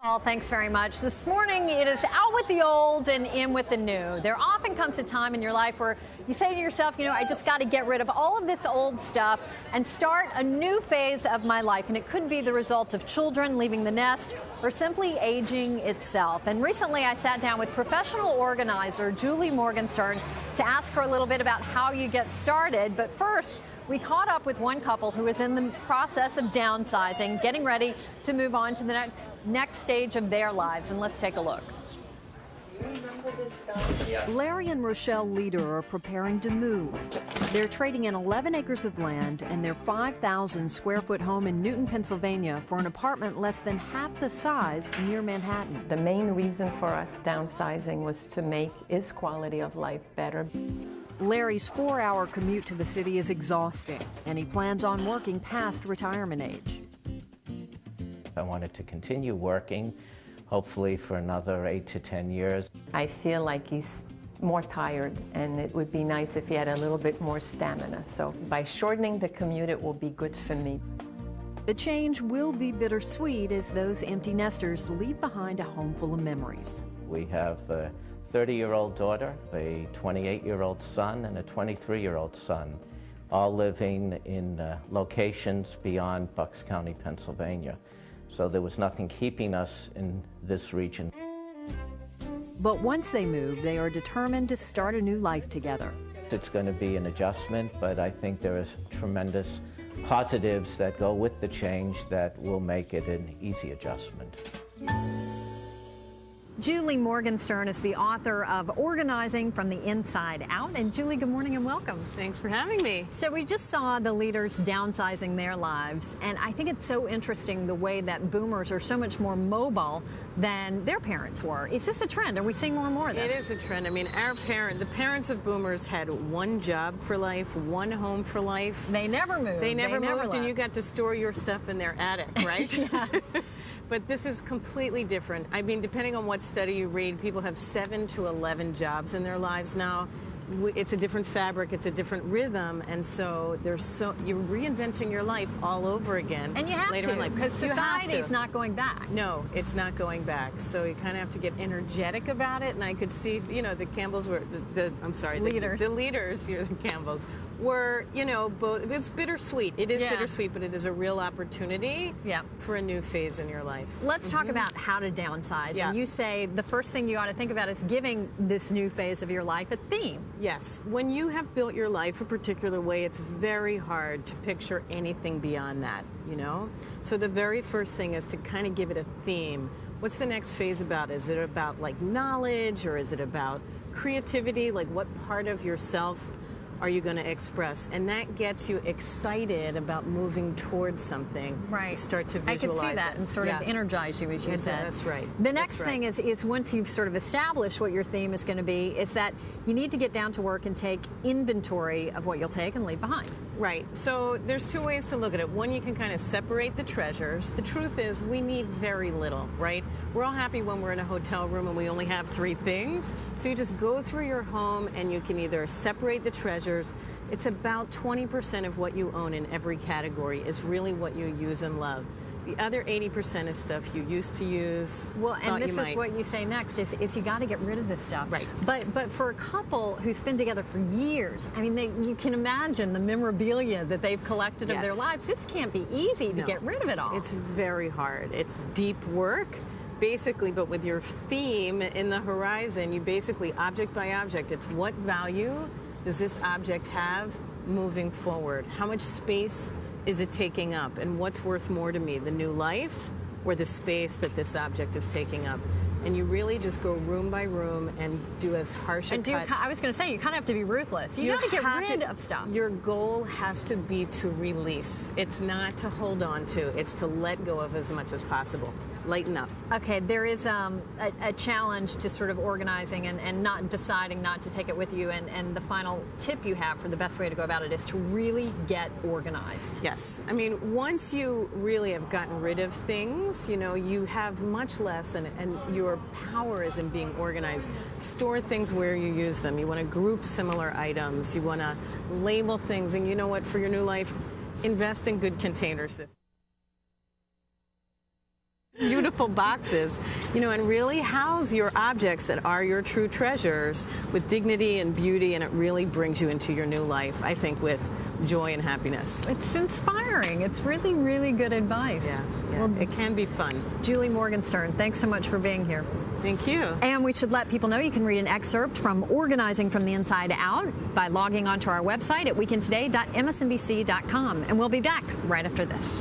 Well, thanks very much. This morning, it is out with the old and in with the new. There often comes a time in your life where you say to yourself, I just got to get rid of all of this old stuff and start a new phase of my life. And it could be the result of children leaving the nest or simply aging itself. And recently, I sat down with professional organizer Julie Morgenstern to ask her a little bit about how you get started. But first, we caught up with one couple who is in the process of downsizing, getting ready to move on to the next stage of their lives. And let's take a look. You remember this stuff? Yeah. Larry and Rochelle Leader are preparing to move. They're trading in 11 acres of land and their 5,000 square foot home in Newton, Pennsylvania for an apartment less than half the size near Manhattan. The main reason for us downsizing was to make his quality of life better. Larry's 4-hour commute to the city is exhausting, and he plans on working past retirement age. I wanted to continue working, hopefully for another 8 to 10 years. I feel like he's more tired, and it would be nice if he had a little bit more stamina. So by shortening the commute, it will be good for me. The change will be bittersweet as those empty nesters leave behind a home full of memories. We have a 30-year-old daughter, a 28-year-old son, and a 23-year-old son, all living in locations beyond Bucks County, Pennsylvania. So there was nothing keeping us in this region. But once they move, they are determined to start a new life together. It's going to be an adjustment, but I think there is tremendous positives that go with the change that will make it an easy adjustment. Julie Morgenstern is the author of Organizing from the Inside Out. And Julie, good morning and welcome. Thanks for having me. So we just saw the leaders downsizing their lives, and I think it's so interesting the way that boomers are so much more mobile than their parents were. Is this a trend? Are we seeing more and more of this? It is a trend. I mean, the parents of boomers had one job for life, one home for life. They never moved. They never moved, left. and you got to store your stuff in their attic, right? Yes. But this is completely different. I mean, depending on what study you read, people have 7 to 11 jobs in their lives now. It's a different fabric, it's a different rhythm, and so you're reinventing your life all over again. And you have later to, in life. because society's not going back. No, it's not going back. So you kind of have to get energetic about it. And I could see, the Campbells were leaders. The leaders, the Campbells were, both. It was bittersweet. It is bittersweet, but it is a real opportunity for a new phase in your life. Let's talk about how to downsize. Yeah. And you say the first thing you ought to think about is giving this new phase of your life a theme. Yes. When you have built your life a particular way, it's very hard to picture anything beyond that, So the very first thing is to kind of give it a theme. What's the next phase about? Is it about like knowledge, or is it about creativity? Like, what part of yourself are you going to express? And that gets you excited about moving towards something. Right. You start to visualize I could see that it. and sort of energize you, as you said. That's right. The next thing is once you've sort of established what your theme is going to be, is that you need to get down to work and take inventory of what you'll take and leave behind. Right. So there's two ways to look at it. One, you can kind of separate the treasures. The truth is we need very little, right? We're all happy when we're in a hotel room and we only have 3 things. So you just go through your home and you can either separate the treasures. It's about 20% of what you own in every category is really what you use and love. The other 80% is stuff you used to use. Well, and this is what you say next, is you got to get rid of this stuff. Right. But for a couple who's been together for years, I mean, you can imagine the memorabilia that they've collected of their lives. This can't be easy to get rid of it all. It's very hard. It's deep work, basically, but with your theme in the horizon, you basically, object by object, it's what value does this object have moving forward? How much space is it taking up? And what's worth more to me, the new life or the space that this object is taking up? And you really just go room by room and do as harsh a cut. I was going to say, you kind of have to be ruthless. You got to get rid of stuff. Your goal has to be to release. It's not to hold on to. It's to let go of as much as possible. Lighten up. Okay, there is a challenge to sort of organizing and not deciding not to take it with you. And the final tip you have for the best way to go about it is to really get organized. Yes. I mean, once you really have gotten rid of things, you have much less, and your power is in being organized. Store things where you use them. You want to group similar items. You want to label things. And you know what? For your new life, invest in good containers. beautiful boxes, you know, and really house your objects that are your true treasures with dignity and beauty, and it really brings you into your new life, I think, with joy and happiness. It's inspiring. It's really, really good advice. Yeah. Well, it can be fun. Julie Morgenstern, thanks so much for being here. Thank you. And we should let people know you can read an excerpt from Organizing from the Inside Out by logging onto our website at weekendtoday.msnbc.com. And we'll be back right after this.